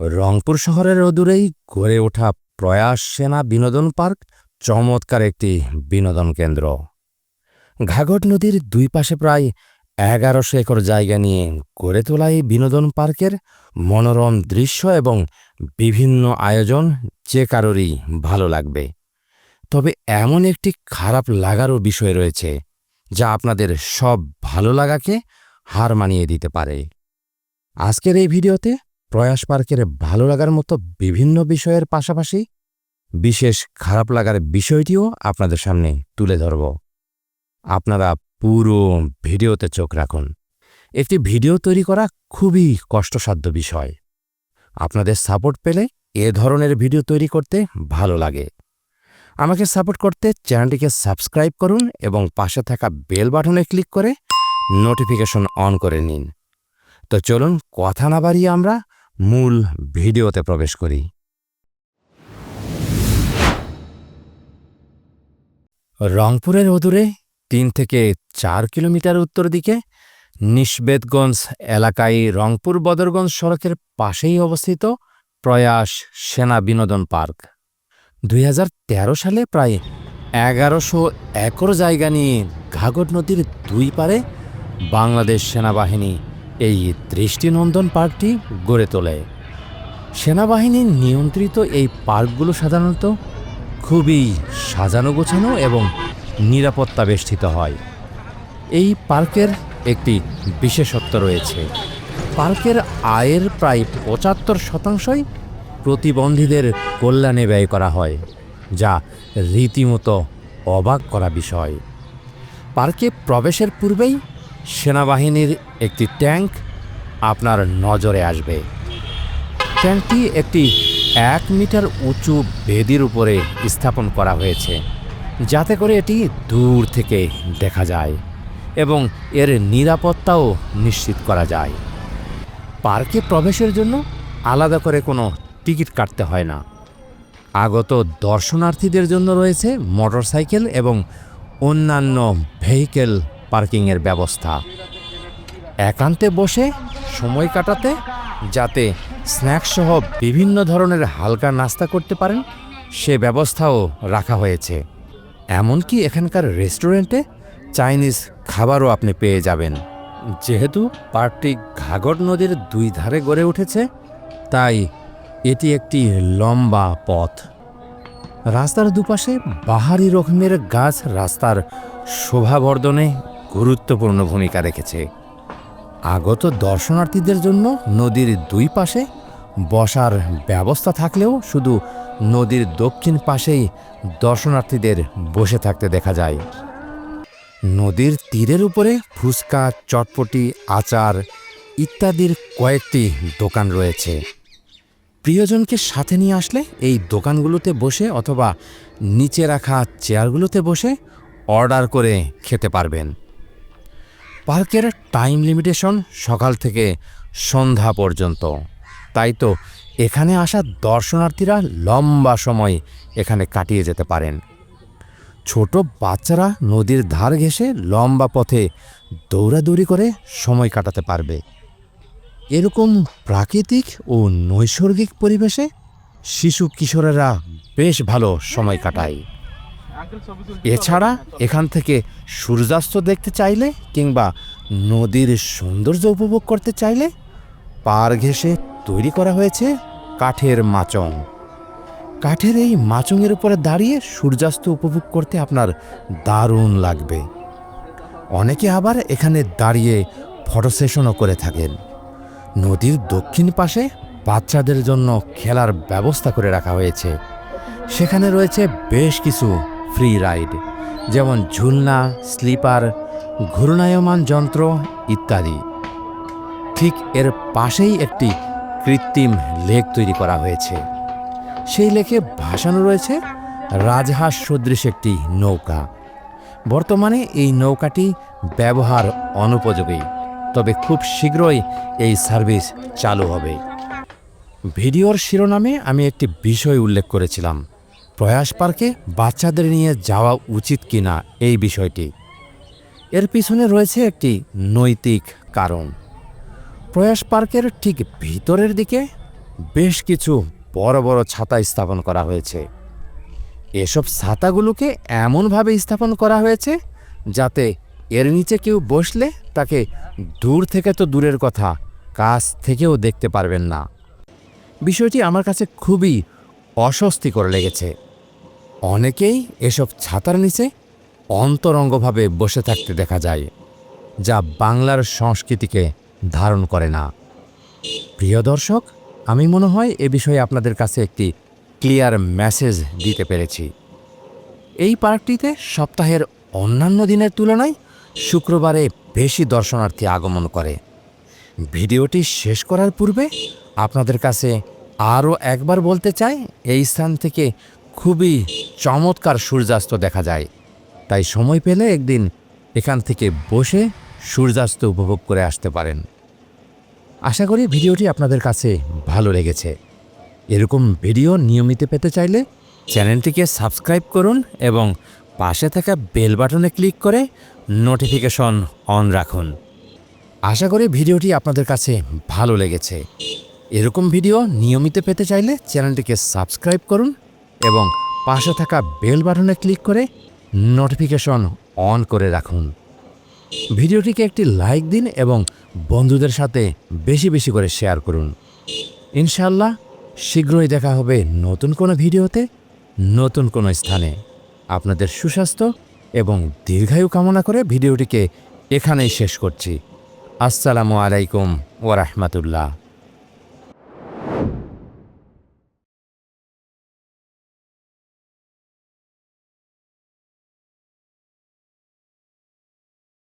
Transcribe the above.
রংপুর শহরের অদূরেই গড়ে ওঠা প্রয়াস সেনা বিনোদন পার্ক চমৎকার একটি বিনোদন কেন্দ্র। ঘাঘট নদীর দুই পাশে প্রায় ১১০০ একর জায়গা নিয়ে গড়ে তোলা এই বিনোদন পার্কের মনোরম দৃশ্য এবং বিভিন্ন আয়োজন যে কারোরই ভালো লাগবে। তবে এমন একটি খারাপ লাগারও বিষয় রয়েছে যা আপনাদের সব ভালো লাগাকে হার মানিয়ে দিতে পারে। আজকের এই ভিডিওতে প্রয়াস পার্কের ভালো লাগার মতো বিভিন্ন বিষয়ের পাশাপাশি বিশেষ খারাপ লাগার বিষয়টিও আপনাদের সামনে তুলে ধরব। আপনারা পুরো ভিডিওতে চোখ রাখুন। একটি ভিডিও তৈরি করা খুবই কষ্টসাধ্য বিষয়। আপনাদের সাপোর্ট পেলে এ ধরনের ভিডিও তৈরি করতে ভালো লাগে। আমাকে সাপোর্ট করতে চ্যানেলটিকে সাবস্ক্রাইব করুন এবং পাশে থাকা বেল বাটনে ক্লিক করে নোটিফিকেশন অন করে নিন। তো চলুন কথা না বাড়িয়ে আমরা মূল ভিডিওতে প্রবেশ করি। রংপুরের অদূরে ৩ থেকে ৪ কিলোমিটার উত্তর দিকে নিশবেদগঞ্জ এলাকায় রংপুর বদরগঞ্জ সড়কের পাশেই অবস্থিত প্রয়াস সেনা বিনোদন পার্ক ২০১৩ সালে প্রায় ১১০০ একর জায়গা নিয়ে ঘাঘট নদীর দুই পারে বাংলাদেশ সেনাবাহিনী এই দৃষ্টিনন্দন পার্কটি গড়ে তোলে। সেনাবাহিনীর নিয়ন্ত্রিত এই পার্কগুলো সাধারণত খুবই সাজানো গোছানো এবং নিরাপত্তা বেষ্টিত হয়। এই পার্কের একটি বিশেষত্ব রয়েছে। পার্কের আয়ের প্রায় ৭৫% প্রতিবন্ধীদের কল্যাণে ব্যয় করা হয়, যা রীতিমতো অবাক করা বিষয়। পার্কে প্রবেশের পূর্বেই সেনাবাহিনীর একটি ট্যাঙ্ক আপনার নজরে আসবে। ট্যাঙ্কটি একটি ১ মিটার উঁচু বেদির উপরে স্থাপন করা হয়েছে, যাতে করে এটি দূর থেকে দেখা যায় এবং এর নিরাপত্তাও নিশ্চিত করা যায়। পার্কে প্রবেশের জন্য আলাদা করে কোনো টিকিট কাটতে হয় না। আগত দর্শনার্থীদের জন্য রয়েছে মোটরসাইকেল এবং অন্যান্য ভেহিকেল পার্কিংয়ের ব্যবস্থা। একান্তে বসে সময় কাটাতে যাতে স্ন্যাক্সসহ বিভিন্ন ধরনের হালকা নাস্তা করতে পারেন সে ব্যবস্থাও রাখা হয়েছে। এমনকি এখানকার রেস্টুরেন্টে চাইনিজ খাবারও আপনি পেয়ে যাবেন। যেহেতু পার্কটি ঘাঘট নদীর দুই ধারে গড়ে উঠেছে, তাই এটি একটি লম্বা পথ। রাস্তার দুপাশে বাহারি রকমের গাছ রাস্তার শোভাবর্ধনে গুরুত্বপূর্ণ ভূমিকা রেখেছে। আগত দর্শনার্থীদের জন্য নদীর দুই পাশে বসার ব্যবস্থা থাকলেও শুধু নদীর দক্ষিণ পাশেই দর্শনার্থীদের বসে থাকতে দেখা যায়। নদীর তীরের উপরে ফুচকা, চটপটি, আচার ইত্যাদির কয়েকটি দোকান রয়েছে। প্রিয়জনকে সাথে নিয়ে আসলে এই দোকানগুলোতে বসে অথবা নিচে রাখা চেয়ারগুলোতে বসে অর্ডার করে খেতে পারবেন। পার্কের টাইম লিমিটেশন সকাল থেকে সন্ধ্যা পর্যন্ত, তাই তো এখানে আসা দর্শনার্থীরা লম্বা সময় এখানে কাটিয়ে যেতে পারেন। ছোট বাচ্চারা নদীর ধার ঘেঁষে লম্বা পথে দৌড়াদৌড়ি করে সময় কাটাতে পারবে। এরকম প্রাকৃতিক ও নৈসর্গিক পরিবেশে শিশু কিশোরেরা বেশ ভালো সময় কাটায়। এছাড়া এখান থেকে সূর্যাস্ত দেখতে চাইলে কিংবা নদীর সৌন্দর্য উপভোগ করতে চাইলে পার ঘেঁষে তৈরি করা হয়েছে কাঠের মাচং। কাঠের এই মাচংয়ের উপরে দাঁড়িয়ে সূর্যাস্ত উপভোগ করতে আপনার দারুণ লাগবে। অনেকে আবার এখানে দাঁড়িয়ে ফটো সেশনও করে থাকেন। নদীর দক্ষিণ পাশে বাচ্চাদের জন্য খেলার ব্যবস্থা করে রাখা হয়েছে। সেখানে রয়েছে বেশ কিছু ফ্রি রাইড, যেমন ঝুলনা, স্লিপার, ঘূর্ণায়মান যন্ত্র ইত্যাদি। ঠিক এর পাশেই একটি কৃত্রিম লেক তৈরি করা হয়েছে। সেই লেকে ভাসানো রয়েছে রাজহাঁস সদৃশ একটি নৌকা। বর্তমানে এই নৌকাটি ব্যবহার অনুপযোগী, তবে খুব শীঘ্রই এই সার্ভিস চালু হবে। ভিডিওর শিরোনামে আমি একটি বিষয় উল্লেখ করেছিলাম, প্রয়াস পার্কে বাচ্চাদের নিয়ে যাওয়া উচিত কিনা এই বিষয়টি। এর পিছনে রয়েছে একটি নৈতিক কারণ। প্রয়াস পার্কের ঠিক ভিতরের দিকে বেশ কিছু বড় বড় ছাতা স্থাপন করা হয়েছে। এসব ছাতাগুলোকে এমনভাবে স্থাপন করা হয়েছে যাতে এর নিচে কেউ বসলে তাকে দূর থেকে তো দূরের কথা, কাছ থেকেও দেখতে পারবেন না। বিষয়টি আমার কাছে খুবই অস্বস্তিকর লেগেছে। অনেকেই এসব ছাতার নিচে অন্তরঙ্গভাবে বসে থাকতে দেখা যায়, যা বাংলার সংস্কৃতিকে ধারণ করে না। প্রিয় দর্শক, আমি মনে হয় এ বিষয়ে আপনাদের কাছে একটি ক্লিয়ার মেসেজ দিতে পেরেছি। এই পার্কটিতে সপ্তাহের অন্যান্য দিনের তুলনায় শুক্রবারে বেশি দর্শনার্থী আগমন করে। ভিডিওটি শেষ করার পূর্বে আপনাদের কাছে আরও একবার বলতে চাই, এই স্থান থেকে খুবই চমৎকার সূর্যাস্ত দেখা যায়। তাই সময় পেলে একদিন এখান থেকে বসে সূর্যাস্ত উপভোগ করে আসতে পারেন। আশা করি ভিডিওটি আপনাদের কাছে ভালো লেগেছে। এরকম ভিডিও নিয়মিত পেতে চাইলে চ্যানেলটিকে সাবস্ক্রাইব করুন এবং পাশে থাকা বেল বাটনে ক্লিক করে নোটিফিকেশন অন রাখুন। আশা করি ভিডিওটি আপনাদের কাছে ভালো লেগেছে। এরকম ভিডিও নিয়মিত পেতে চাইলে চ্যানেলটিকে সাবস্ক্রাইব করুন এবং পাশে থাকা বেল বাটনে ক্লিক করে নোটিফিকেশন অন করে রাখুন। ভিডিওটিকে একটি লাইক দিন এবং বন্ধুদের সাথে বেশি বেশি করে শেয়ার করুন। ইনশাআল্লাহ শীঘ্রই দেখা হবে নতুন কোনো ভিডিওতে, নতুন কোনো স্থানে। আপনাদের সুস্বাস্থ্য এবং দীর্ঘায়ু কামনা করে ভিডিওটিকে এখানেই শেষ করছি। আসসালামু আলাইকুম ওয়া রাহমাতুল্লাহ।